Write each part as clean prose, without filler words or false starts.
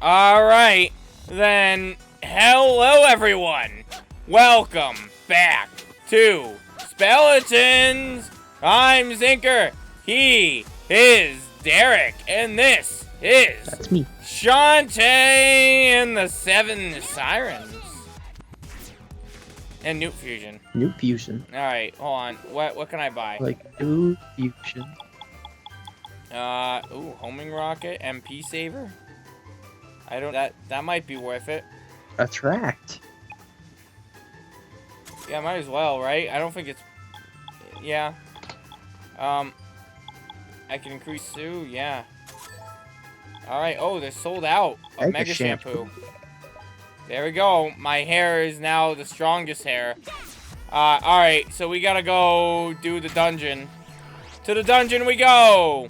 Alright, then hello everyone! Welcome back to Speletons! I'm Zinker, he is Derek, and this is... That's me. Shantae and the Seven Sirens. And Newt Fusion. New fusion. Alright, hold on. What can I buy? Like new fusion. Ooh, homing rocket, MP saver? I don't, that might be worth it. Attract. Yeah, might as well, right? I don't think it's, yeah. I can increase Sue, yeah. Alright, oh, they're sold out of Mega Shampoo. There we go. My hair is now the strongest hair. Alright, so we gotta go do the dungeon. To the dungeon we go!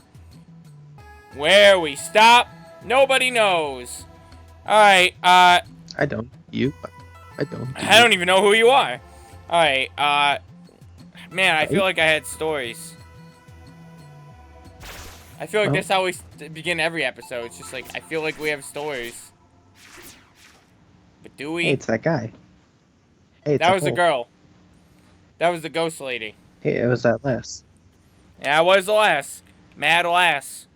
Where we stop, nobody knows. Alright, I don't. You? I don't. I don't even know who you are. Alright, man, I feel like I had stories. I feel like that's how we begin every episode. It's just like, I feel like we have stories. But do we? Hey, it's that guy. Hey, it's that was the the girl. That was the ghost lady. Hey, it was that last. Yeah, it was the last. Mad lass.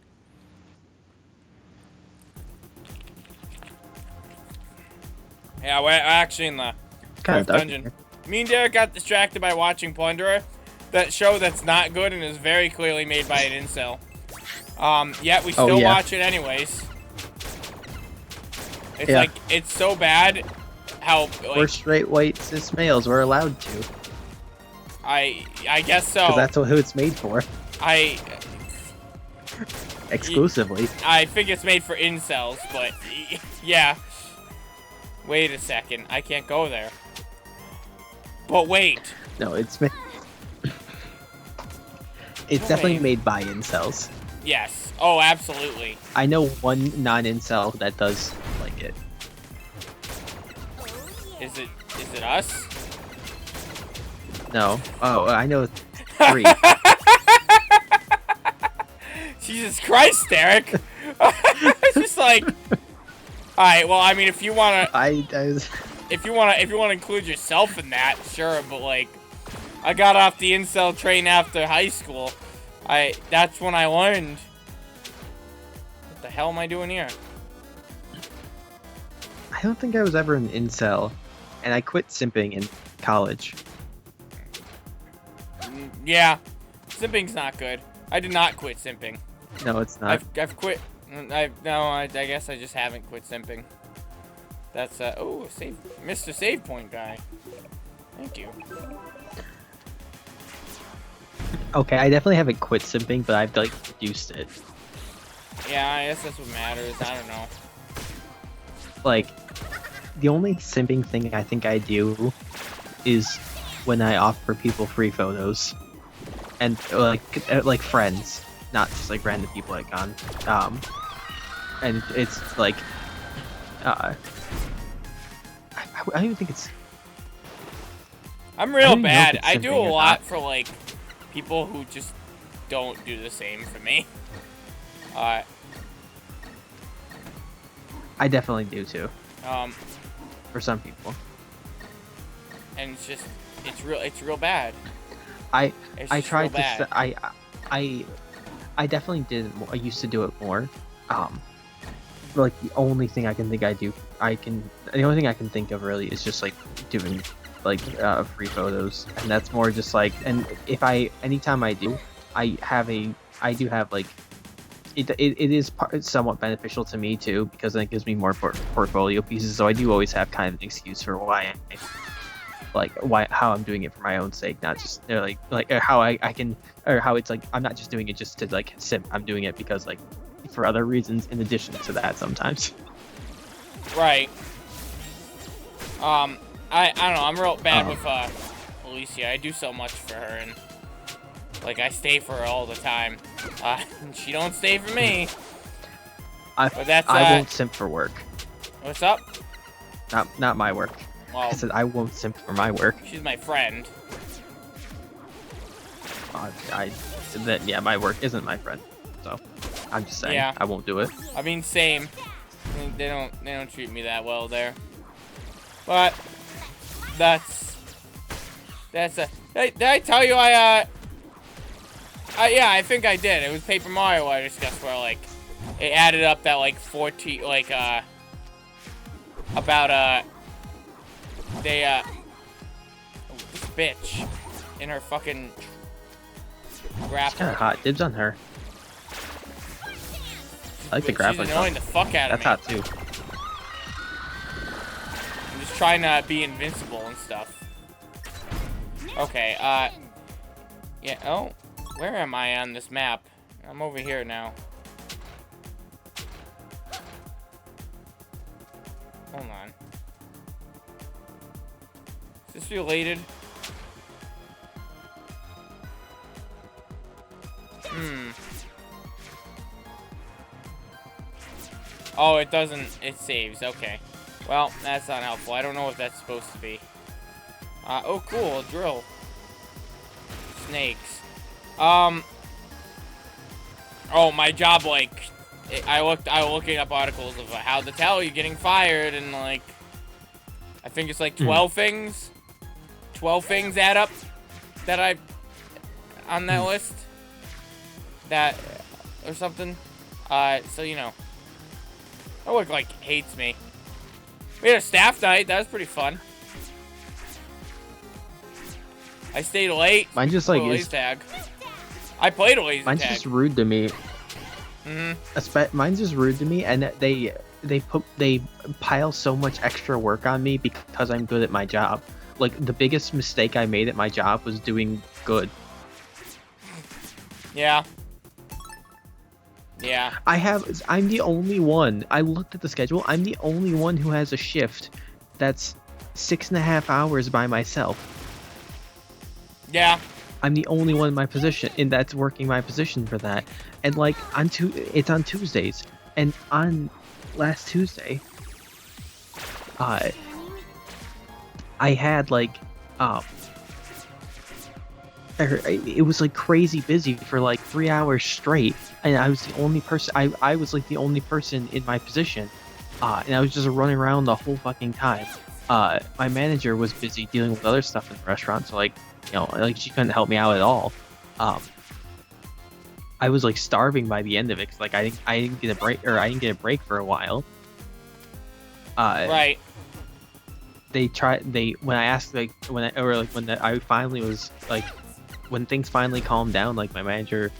Yeah, we're actually in the fourth dungeon. Me and Derek got distracted by watching Plunderer. That show that's not good and is very clearly made by an incel. Yet we still watch it anyways. It's like, it's so bad how, like... We're straight white cis males, we're allowed to. I guess so. Because that's who it's made for. Exclusively. I think it's made for incels, but yeah. Wait a second, I can't go there. But wait. No, it's made... It's definitely made by incels. Yes. Oh, absolutely. I know one non-incel that does like it. Is it us? No. Oh, I know 3. Jesus Christ, Derek. It's just like, all right. Well, I mean, if you wanna, if you wanna include yourself in that, sure. But like, I got off the incel train after high school. That's when I learned. What the hell am I doing here? I don't think I was ever an incel, and I quit simping in college. Yeah, simping's not good. I did not quit simping. No, it's not. I've quit. I guess I just haven't quit simping. That's oh, save, Mr. Save Point guy. Thank you. Okay, I definitely haven't quit simping, but I've like reduced it. Yeah, I guess that's what matters. I don't know. Like, the only simping thing I think I do is when I offer people free photos, and like friends, not just like random people at con. And it's like, I don't even think it's. I'm real bad. I do a lot for like people who just don't do the same for me. I definitely do too. For some people. And it's just, it's real bad. I tried to. I definitely did. I used to do it more. Like the only thing I can think I do, the only thing I can think of really is just like doing like free photos, and that's more just like, and anytime I do, I do have like, it is somewhat beneficial to me too, because then it gives me more portfolio pieces, so I do always have kind of an excuse for how I'm doing it for my own sake, not just how I can, or how it's like I'm not just doing it just to like simp. I'm doing it because like for other reasons in addition to that sometimes. Right. I don't know. I'm real bad with Alicia. I do so much for her, and like I stay for her all the time. She don't stay for me. But that's I won't simp for work. What's up? Not my work. Well, I said I won't simp for my work. She's my friend. My work isn't my friend, so I'm just saying I won't do it. I mean, same. I mean, don't treat me that well there. But that's a. Did I tell you yeah, I think I did. It was Paper Mario I discussed where like it added up that like 14 like about they oh, this bitch in her fucking grappler. It's kind of hot. Dibs on her. I like the grappler. She's annoying the fuck out of me. That's hot too. I'm just trying to be invincible and stuff. Okay, yeah, oh, where am I on this map? I'm over here now. Hold on. Is this related? Oh, it doesn't, it saves, okay. Well, that's not helpful. I don't know what that's supposed to be. Oh, cool, a drill. Snakes. Oh, my job, like, I was looking up articles of how to tell you're getting fired, and, like, I think it's like 12 things. 12 things add up that on that list. That, or something. So, you know. That work, like, hates me. We had a staff night. That was pretty fun. I stayed late. Mine just like laser tag. I played a laser mine's tag. just rude to me. Mine's just rude to me, and they pile so much extra work on me because I'm good at my job. Like the biggest mistake I made at my job was doing good. Yeah. Yeah. I'm the only one. I looked at the schedule. I'm the only one who has a shift that's 6.5 hours by myself. Yeah. I'm the only one in my position, and that's working my position for that. And like it's on Tuesdays, and on last Tuesday, I had like it was like crazy busy for like 3 hours straight, and I was the only person. I was like the only person in my position, and I was just running around the whole fucking time. My manager was busy dealing with other stuff in the restaurant, so like, you know, like she couldn't help me out at all. I was like starving by the end of it, cause like I didn't get a break, or I didn't get a break for a while. Right. When I asked, like, I finally was like, when things finally calmed down, like my manager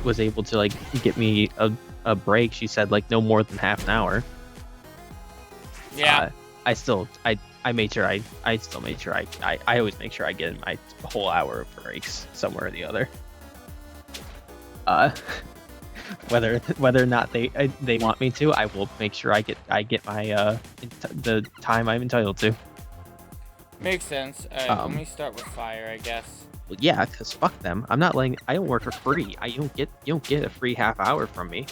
was able to like get me a break. She said like no more than half an hour. Yeah. I made sure I always make sure I get my whole hour of breaks somewhere or the other. Whether or not they want me to, I will make sure I get my the time I'm entitled to. Makes sense. Let me start with fire, I guess. Well, yeah, cause fuck them. I don't work for free. You don't get a free half hour from me.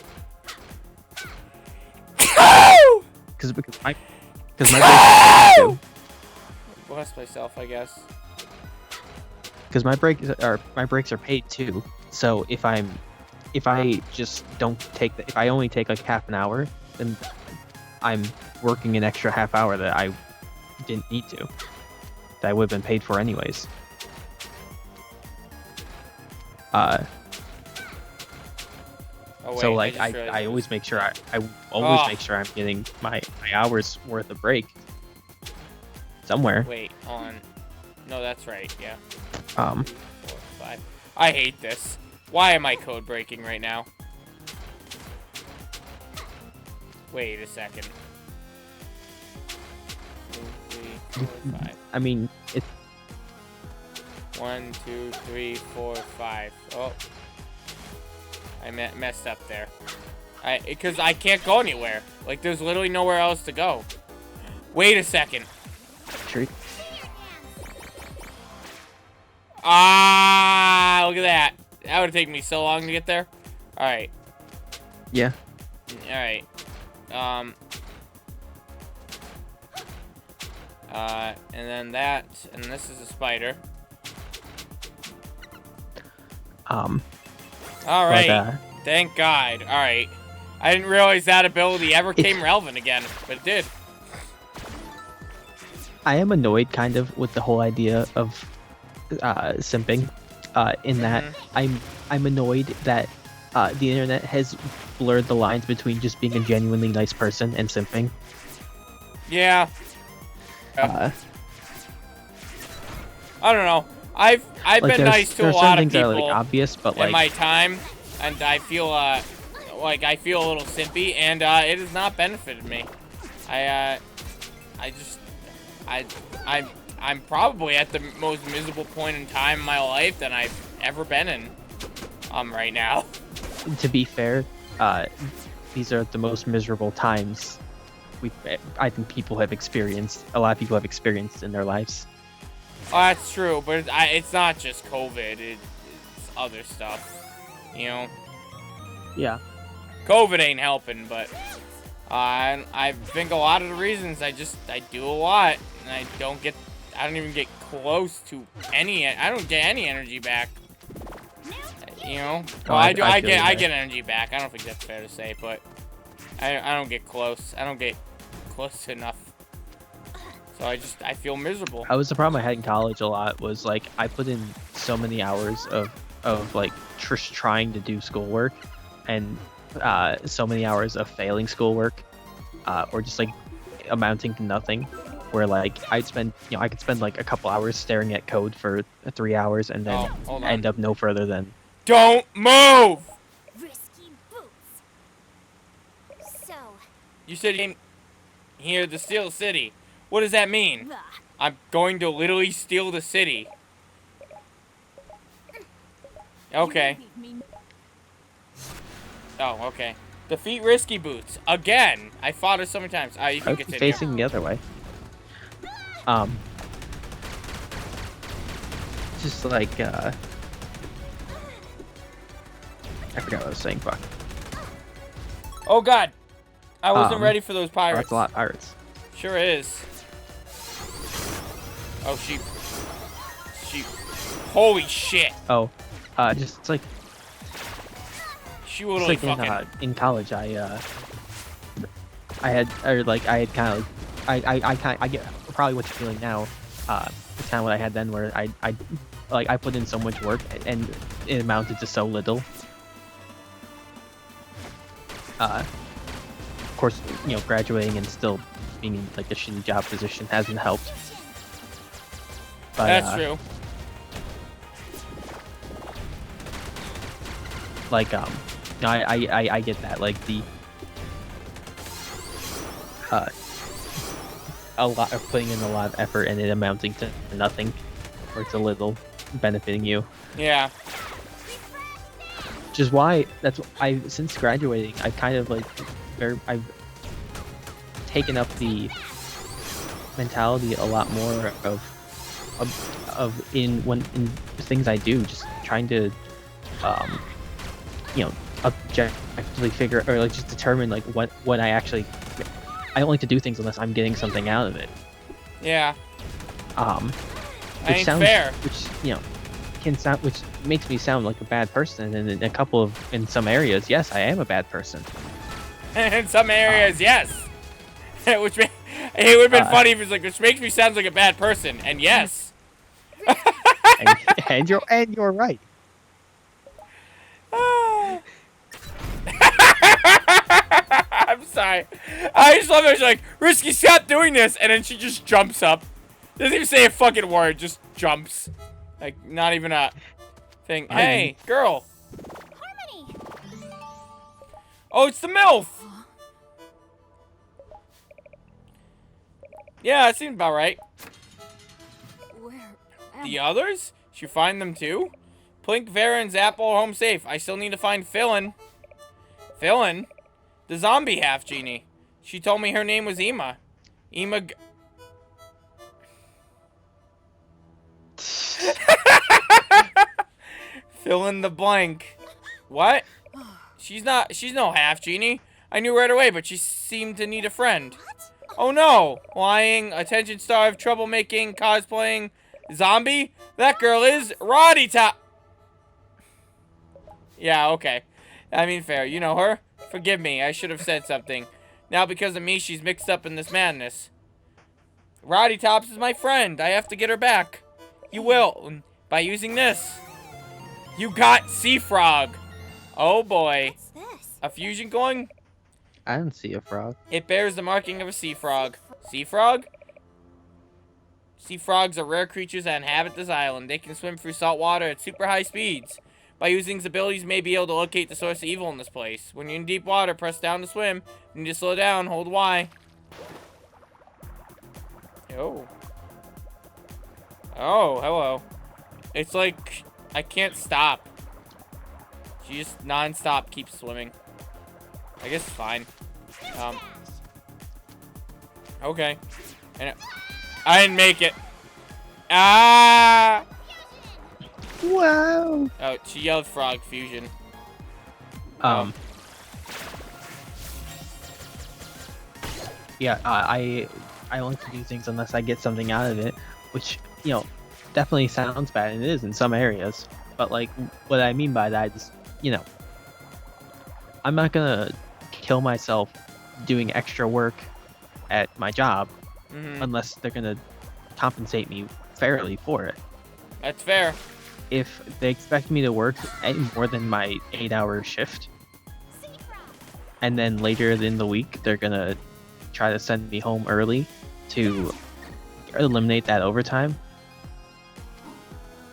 Because my breaks are paid too. Bless myself, I guess. Because my breaks are paid too. So if I only take like half an hour, then I'm working an extra half hour that I didn't need to. That I would have been paid for anyways. Oh, wait, so like I always make sure make sure I'm getting my hours worth of break somewhere. Wait, on. No, that's right. Yeah. 4, 5. I hate this. Why am I code breaking right now? Wait a second. 2, 3, 4, 5. I mean, it's 1, 2, 3, 4, 5. Oh, I messed up there. Because I can't go anywhere. Like, there's literally nowhere else to go. Wait a second. true. Ah, look at that. That would take me so long to get there. All right. Yeah. All right. And then that, and this is a spider. All right. But, Thank God. All right. I didn't realize that ability ever came relevant again, but it did. I am annoyed kind of with the whole idea of simping, in that I'm annoyed that the internet has blurred the lines between just being a genuinely nice person and simping. Yeah. I don't know. I've like been nice to a lot of people that are, like, obvious, but in my time, and I feel like I feel a little simpy, and it has not benefited me. I'm probably at the most miserable point in time in my life that I've ever been in. Right now. To be fair, these are the most miserable times I think a lot of people have experienced in their lives. Oh, that's true, but it's not just COVID. It's other stuff, you know. Yeah. COVID ain't helping, but I think a lot of the reasons I do a lot, and I don't even get close to any. I don't get any energy back. You know. Well, I get energy back. I don't think that's fair to say, but I don't get close. I don't get close enough. So I feel miserable. That was the problem I had in college a lot, was like I put in so many hours of like trying to do schoolwork, and so many hours of failing schoolwork, or just like amounting to nothing, where like I could spend like a couple hours staring at code for 3 hours and then end up no further than. Don't move! Risky boots. So. You said you came here to steal the city. What does that mean? I'm going to literally steal the city. Okay. Oh, okay. Defeat Risky Boots. Again! I fought her so many times. You can continue. Facing the other way. Just like, I forgot what I was saying, fuck. Oh god! I wasn't ready for those pirates. That's a lot of pirates. Sure is. Oh, she... Holy shit! Oh, just like... She literally like fucking... in college, I get probably what you're feeling now. It's kind of what I had then, where I put in so much work and it amounted to so little. Of course, you know, graduating and still being in like a shitty job position hasn't helped. But, that's true. Like, I get that. Like a lot of putting in a lot of effort and it amounting to nothing, or it's a little benefiting you. Yeah. Which is why since graduating, I've kind of like I've taken up the mentality a lot more in things I do, just trying to you know, objectively figure, or like just determine like what I actually. I don't like to do things unless I'm getting something out of it. Yeah. Which sounds fair. Which, you know, which makes me sound like a bad person, and in some areas, yes, I am a bad person. In some areas, yes. It would have been funny if it's like, which makes me sound like a bad person, and yes. and you're right. I'm sorry. I just love it. She's like, Risky, stop doing this, and then she just jumps up. Doesn't even say a fucking word, just jumps. Like, not even a thing. Hey, girl. Harmony. Oh, it's the MILF. Yeah, that seems about right. The others? Should you find them too? Plink, Vera, and Zapple are home safe. I still need to find Philin. Philin? The zombie half genie. She told me her name was Ema. Fill in the blank. What? She's no half genie. I knew right away, but she seemed to need a friend. Oh no! Lying, attention starved, troublemaking, cosplaying, zombie? That girl is Roddy Top. Yeah, okay. I mean, fair. You know her? Forgive me, I should have said something. Now because of me, she's mixed up in this madness. Roddy Tops is my friend. I have to get her back. You will, by using this. You got Sea Frog. Oh boy. What's this? A fusion going? I didn't see a frog. It bears the marking of a sea frog. Sea frog? Sea frogs are rare creatures that inhabit this island. They can swim through salt water at super high speeds. By using these abilities, you may be able to locate the source of evil in this place. When you're in deep water, press down to swim. You need to slow down, hold Y. Oh. Oh, hello. It's like, I can't stop. She just non-stop keeps swimming. I guess it's fine. Okay. And I didn't make it. Ah! Wow. Oh, she yelled frog fusion. Yeah, I like to do things unless I get something out of it, which, you know, definitely sounds bad, and it is in some areas. But, like, what I mean by that is, you know, I'm not gonna kill myself doing extra work at my job unless they're gonna compensate me fairly for it. That's fair. If they expect me to work any more than my 8-hour shift, and then later in the week they're gonna try to send me home early to eliminate that overtime,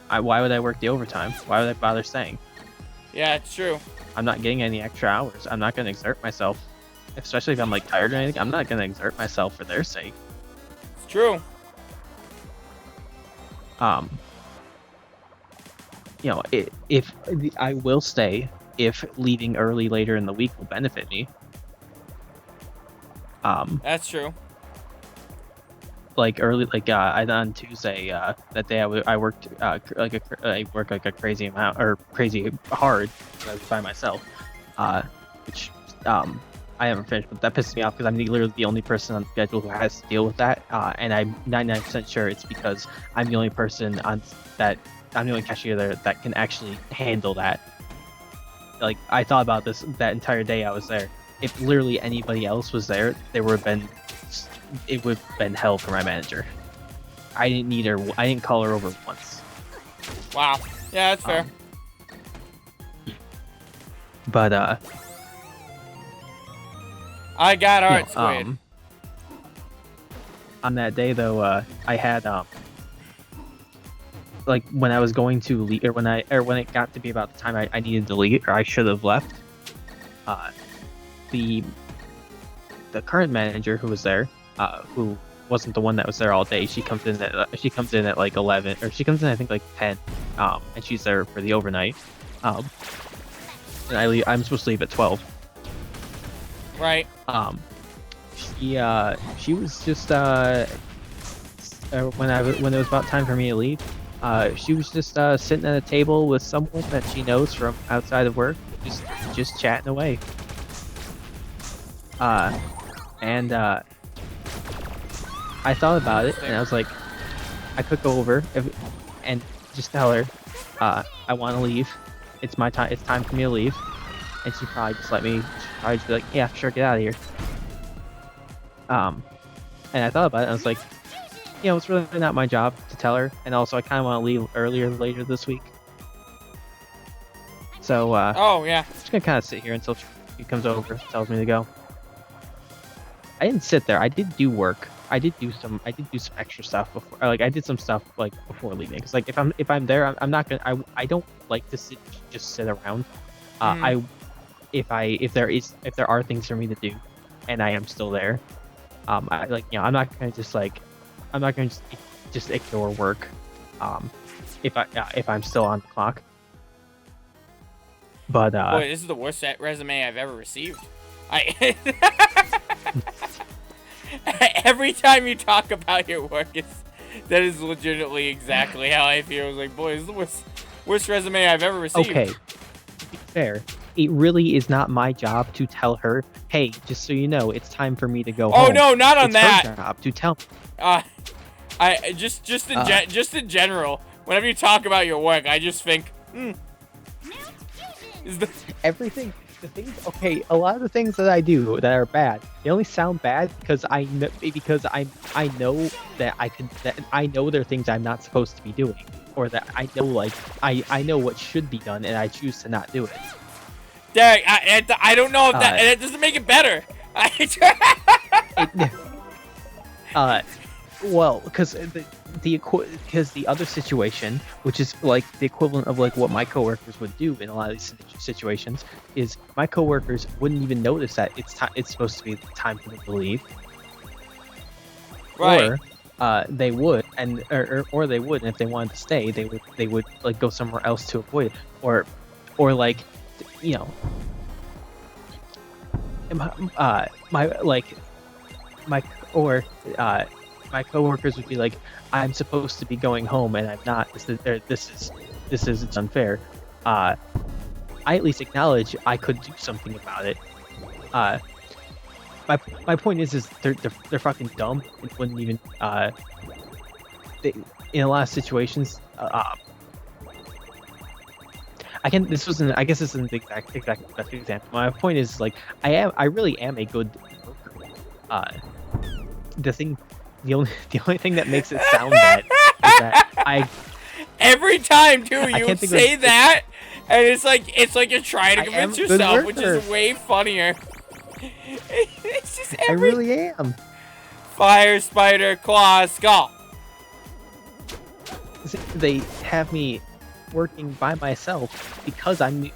why would I work the overtime? Why would I bother staying? Yeah, it's true. I'm not getting any extra hours. I'm not gonna exert myself, especially if I'm like tired or anything. I'm not gonna exert myself for their sake. It's true. You know, if I will stay if leaving early later in the week will benefit me. That's true. Like early, like I on Tuesday, that day I worked I worked like a crazy amount or crazy hard by myself, which I haven't finished, but that pisses me off because I'm literally the only person on the schedule who has to deal with that, and I'm 99% sure it's because I'm the only person on that. I'm the only cashier there that can actually handle that. Like, I thought about this that entire day I was there. If literally anybody else was there, it would have been hell for my manager. I didn't need her. I didn't call her over once. Wow. Yeah, that's fair. But I got art squid. On that day though, I had like when I was going to leave, or when it got to be about the time I needed to leave, or I should have left, the current manager who was there, who wasn't the one that was there all day, she comes in at like 11, or she comes in I think like 10, and she's there for the overnight, and I'm supposed to leave at 12. Right. She was just when it was about time for me to leave, she was just sitting at a table with someone that she knows from outside of work, just chatting away. And I thought about it, and I was like, I could go over and just tell her, I want to leave. It's my time. It's time for me to leave. And she'd probably just be like, yeah, sure, get out of here. And I thought about it, and I was like, you know, it's really not my job to tell her, and also I kind of want to leave earlier later this week. So, oh yeah, I'm just gonna kind of sit here until she comes over, tells me to go. I didn't sit there. I did do work. I did do some extra stuff before. Like, I did some stuff like before leaving. Cause like if I'm there, I'm not gonna. I don't like to just sit around. If there are things for me to do, and I am still there, I'm not gonna just ignore work. If I'm still on the clock. But boy, this is the worst resume I've ever received. Every time you talk about your work, that is legitimately exactly how I feel. I was like, boy, this is the worst resume I've ever received. Okay, to be fair, it really is not my job to tell her, hey, just so you know, it's time for me to go home. Oh no, not on that. It's her job to tell me. Just in general, whenever you talk about your work, I just think, everything. Okay, a lot of the things that I do that are bad, they only sound bad because I know that I know they're things I'm not supposed to be doing, or that I know I know what should be done and I choose to not do it. Derek, I don't know if that doesn't make it better. Well, because the other situation, which is like the equivalent of like what my coworkers would do in a lot of these situations, is my coworkers wouldn't even notice that it's supposed to be time for them to leave. Right. Or they would, or they would, and if they wanted to stay, they would like go somewhere else to avoid it, or like, you know, my coworkers would be like, I'm supposed to be going home and I'm not. This is unfair. I at least acknowledge I could do something about it. My point is they're fucking dumb and wouldn't even in a lot of situations I guess this isn't the exact best example. My point is like I really am a good worker. The only thing that makes it sound bad is that every time too you say that, and it's like you're trying to convince yourself, which is way funnier. It's just I really am. Fire, spider, claw, skull. They have me working by myself because I'm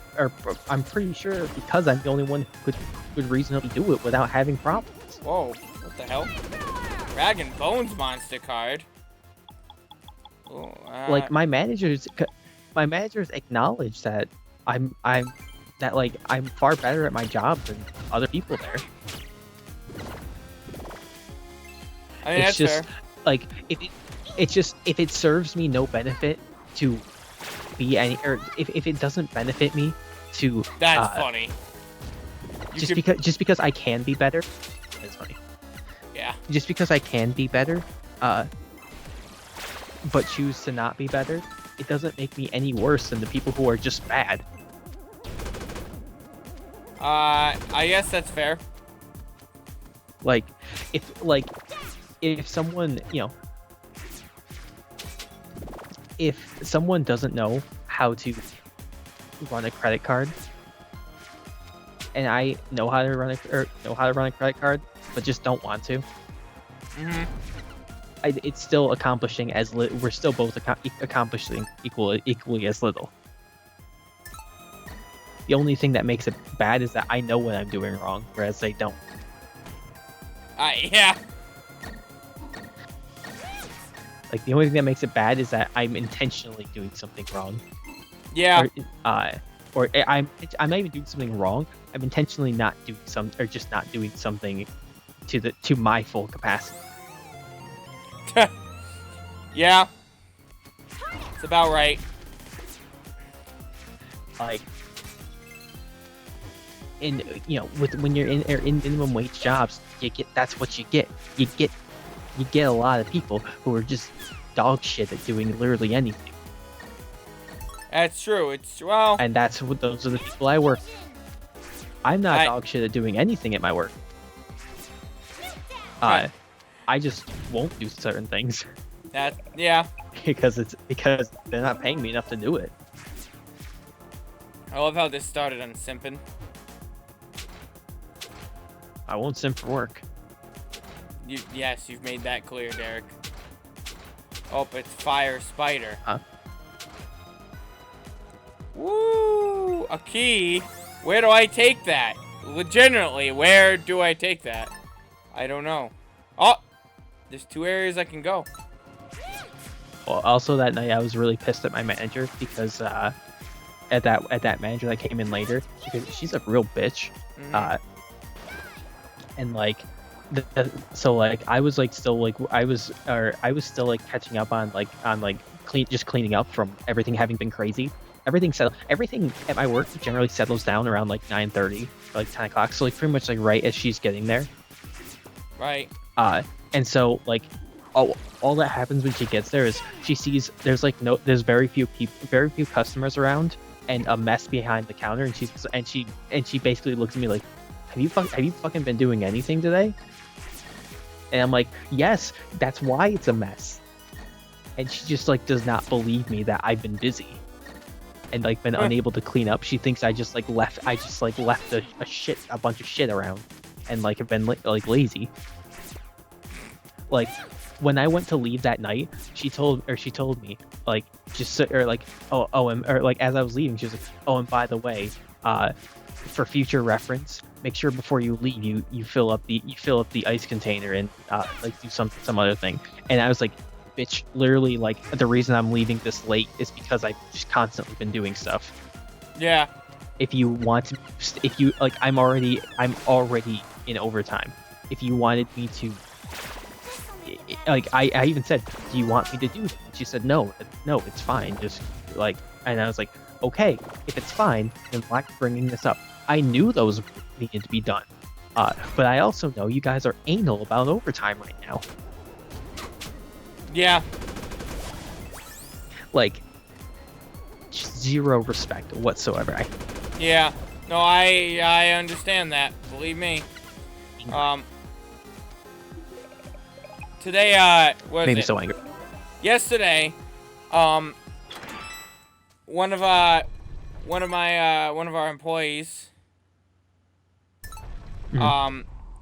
pretty sure because I'm the only one who could reasonably do it without having problems. Whoa, what the hell? Dragon Bones monster card. Ooh, like my managers acknowledge that I'm far better at my job than other people there. I mean, it's just fair. Like if it serves me no benefit to be any, or if it doesn't benefit me to that's funny. Just because I can be better. That's funny. Yeah. Just because I can be better, but choose to not be better, it doesn't make me any worse than the people who are just bad. I guess that's fair. Like, if someone, you know, if someone doesn't know how to run a credit card, and I know how to run a credit card, but just don't want to. Mm-hmm. It's still accomplishing we're still both accomplishing equally as little. The only thing that makes it bad is that I know what I'm doing wrong, whereas they don't. Yeah. Like the only thing that makes it bad is that I'm intentionally doing something wrong. Yeah. Or I'm not even doing something wrong. I'm intentionally not doing just not doing something to my full capacity. Yeah. It's about right. Like, and you know, when you're in minimum wage jobs, that's what you get. You get a lot of people who are just dog shit at doing literally anything. That's true. And those are the people I work with. I'm not dog shit at doing anything at my work. I just won't do certain things. Yeah. because they're not paying me enough to do it. I love how this started on Simpin. I won't simp for work. Yes, you've made that clear, Derek. Oh, it's fire spider. Huh? Woo! A key? Where do I take that? Legitimately, where do I take that? I don't know. Oh! There's 2 areas I can go. Well, also that night I was really pissed at my manager because at that manager that came in later, because she's a real bitch. Mm-hmm. And like so like I was like still like I was still like catching up on cleaning up from everything having been crazy. Everything at my work generally settles down around like 9:30 or like 10 o'clock, so like pretty much like right as she's getting there. Right. And so like all that happens when she gets there is she sees there's very few customers around, and a mess behind the counter, and she basically looks at me like, have you fucking been doing anything today? And I'm like, yes, that's why it's a mess. And she just like does not believe me that I've been busy and like been unable to clean up. She thinks I just left a bunch of shit around and like have been like lazy. Like when I went to leave that night, she told me like as I was leaving, she was like, oh, and by the way, for future reference, make sure before you leave you fill up the ice container and like do some other thing. And I was like, bitch, literally, like the reason I'm leaving this late is because I've just constantly been doing stuff. Yeah. If you want to, I'm already in overtime. If you wanted me to, like, I even said, do you want me to do it? She said, no, it's fine. Just like, and I was like, okay, if it's fine, then why bringing this up? I knew those needed to be done. But I also know you guys are anal about overtime right now. Yeah. Like, zero respect whatsoever. Yeah. No, I understand that. Believe me. Today, what made is me it? so angry. Yesterday, one of our employees,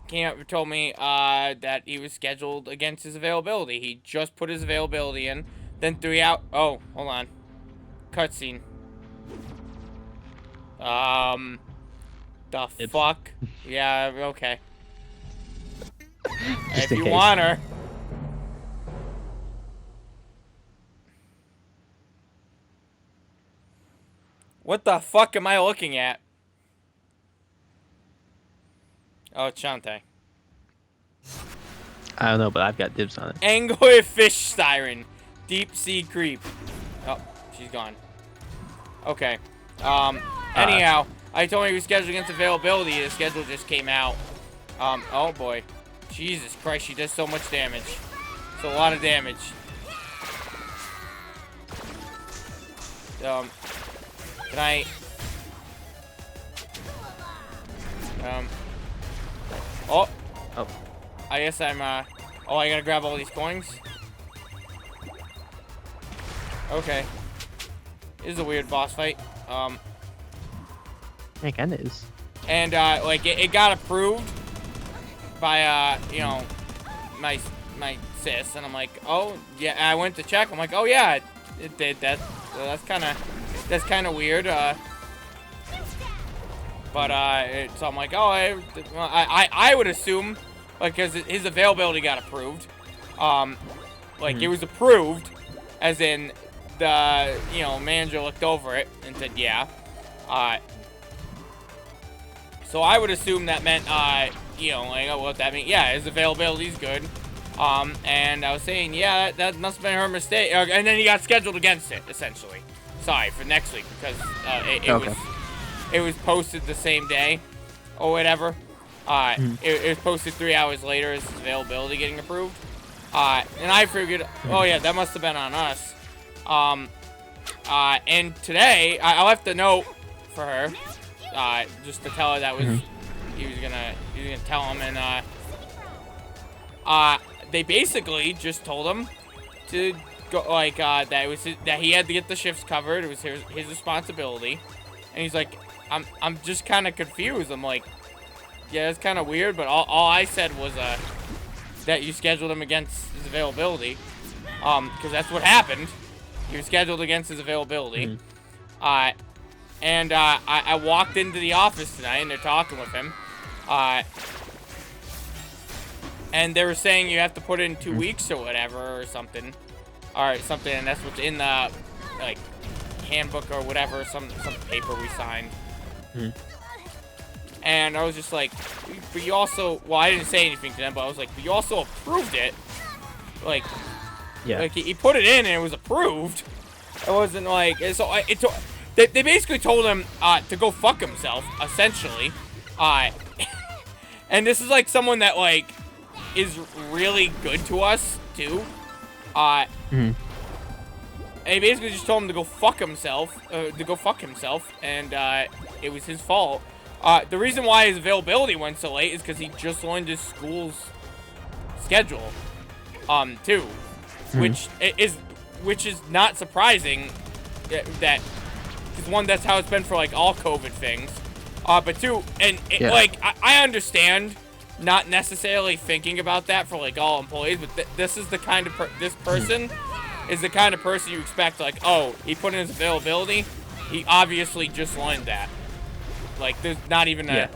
came up and told me that he was scheduled against his availability. He just put his availability in, then 3 hours. Oh, hold on. Cutscene. The fuck? Yeah, okay. If you want her. What the fuck am I looking at? Oh, it's Shantae. I don't know, but I've got dibs on it. Anglerfish siren. Deep sea creep. Oh, she's gone. Okay. Anyhow, I told him he was scheduled against availability. His schedule just came out. Oh boy. Jesus Christ, she does so much damage. It's a lot of damage. Can I... Oh. I guess I'm, oh, I gotta grab all these coins? Okay. This is a weird boss fight. It kinda is. And, like, it got approved by, you know, my sis, and I'm like, oh, yeah, I went to check, I'm like, oh, yeah, it did that, so that's kinda weird, but, so I'm like, oh, I would assume, like, because his availability got approved, like, it was approved, as in, the, you know, manager looked over it, and said, yeah, so I would assume that meant, you know, like, oh, what that means, yeah, his availability is good, and I was saying, yeah, that must have been her mistake, and then he got scheduled against it, essentially. Sorry, for next week, because, it was posted the same day, or whatever, it was posted 3 hours later as his availability getting approved, and I figured, oh yeah, that must have been on us, and today, I left a note for her, just to tell her that was, he was gonna tell him, and, they basically just told him to go, like, that he had to get the shifts covered, it was his responsibility, and he's like, I'm just kind of confused, I'm like, yeah, it's kind of weird, but all I said was, that you scheduled him against his availability, because that's what happened, he was scheduled against his availability, and, I walked into the office tonight, and they're talking with him, and they were saying you have to put in 2 weeks or whatever, or something, and that's what's in the, like, handbook or whatever, some paper we signed, and I was just like, but you also, well, I didn't say anything to them, but I was like, but you also approved it, like, yeah, like, he put it in, and it was approved, it wasn't like, so, they basically told him, to go fuck himself, essentially, and this is, like, someone that, like, is really good to us, too, he basically just told him to go fuck himself, and it was his fault. The reason why his availability went so late is because he just learned his school's schedule, too, which is not surprising. That is one, that's how it's been for like all COVID things. But two, and like I understand not necessarily thinking about that for like all employees, but this is the kind of this person is the kind of person you expect. Like, oh, he put in his availability. He obviously just learned that. Like, there's not even a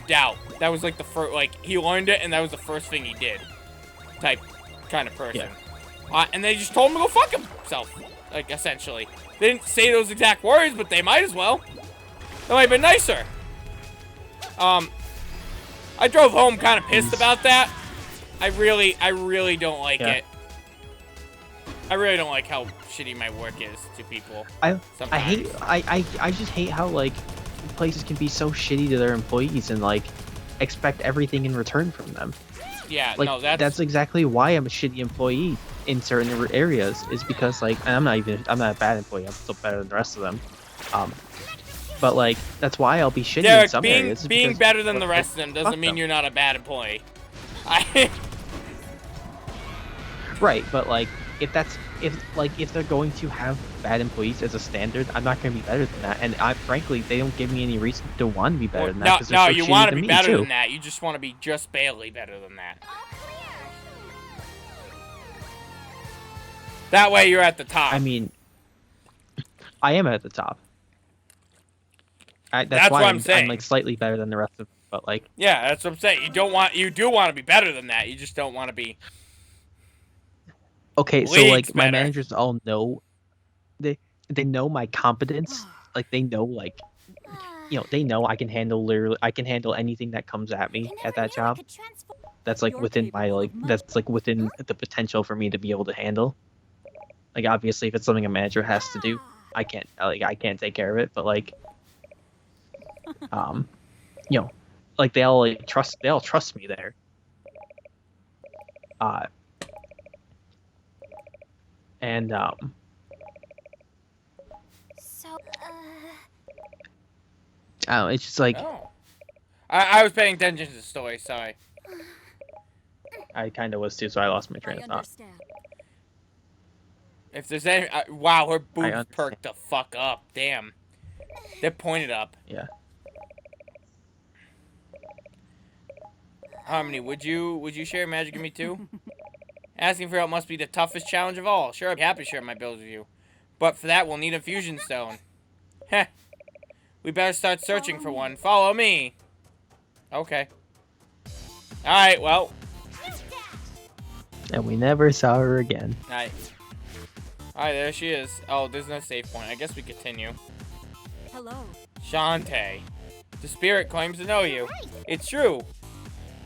doubt. That was like the first, like, he learned it and that was the first thing he did. Type kind of person. Yeah. And they just told him to go fuck himself. Like, essentially. They didn't say those exact words, but they might as well. That might have been nicer. I drove home kind of pissed about that. I really don't like it. I really don't like how shitty my work is to people. I just hate how, like, places can be so shitty to their employees and, like, expect everything in return from them. Yeah, like, no, that's exactly why I'm a shitty employee in certain areas, is because, like, and I'm not a bad employee, I'm still better than the rest of them. But, like, that's why I'll be shitty in some areas. Being better than the rest of them doesn't mean you're not a bad employee. Right, but, like, if they're going to have bad employees as a standard, I'm not going to be better than that. And frankly, they don't give me any reason to want to be better than that. No, you want to be better than that. You just want to be just barely better than that. That way you're at the top. I mean, I am at the top. That's why what I'm saying. I'm like slightly better than the rest of, but like. Yeah, that's what I'm saying. You do want to be better than that. You just don't want to be. Okay, so like my managers all know, they know my competence. Like they know, like, you know, they know I can handle anything that comes at me at that job. That's like within my that's like within the potential for me to be able to handle. Like obviously, if it's something a manager has to do, I can't take care of it. But like, you know, like they all trust me there. And so I don't know, it's just like I was paying attention to the story, sorry. I kind of was too, so I lost my train of thought. If there's any wow, her boobs perked the fuck up. Damn. They're pointed up. Yeah. Harmony, would you share magic with me too? Asking for help must be the toughest challenge of all. Sure, I'd be happy to share my builds with you. But for that, we'll need a fusion stone. Heh. We better start searching for one. Follow me. Okay. Alright, well. And we never saw her again. Alright. Alright, there she is. Oh, there's no save point. I guess we continue. Hello. Shantae. The spirit claims to know you. It's true.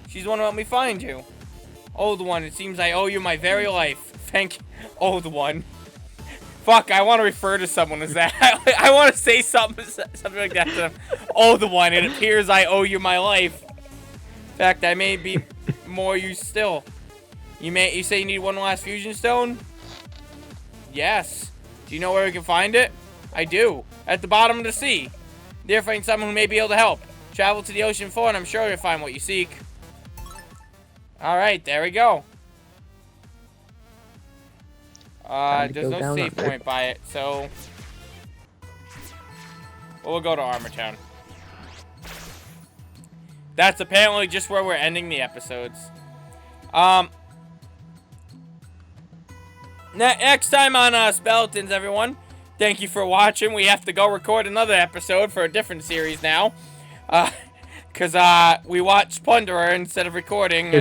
She's the one who helped me find you. Old one, it seems I owe you my very life. Thank you, old one. Fuck, I want to refer to someone as that. I want to say something like that to them. Old one, it appears I owe you my life. In fact, I may be more you still. You say you need one last fusion stone? Yes. Do you know where we can find it? I do. At the bottom of the sea. There, find someone who may be able to help. Travel to the ocean floor, and I'm sure you'll find what you seek. Alright, there we go. There's no save point by it, so we'll go to Armor Town. That's apparently just where we're ending the episodes. Next time on Speletons, everyone. Thank you for watching. We have to go record another episode for a different series now. Because we watched Plunderer instead of recording.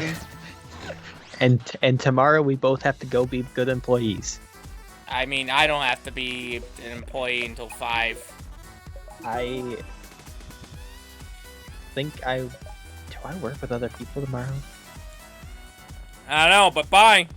And tomorrow we both have to go be good employees. I mean, I don't have to be an employee until 5. I think do I work with other people tomorrow? I don't know, but bye.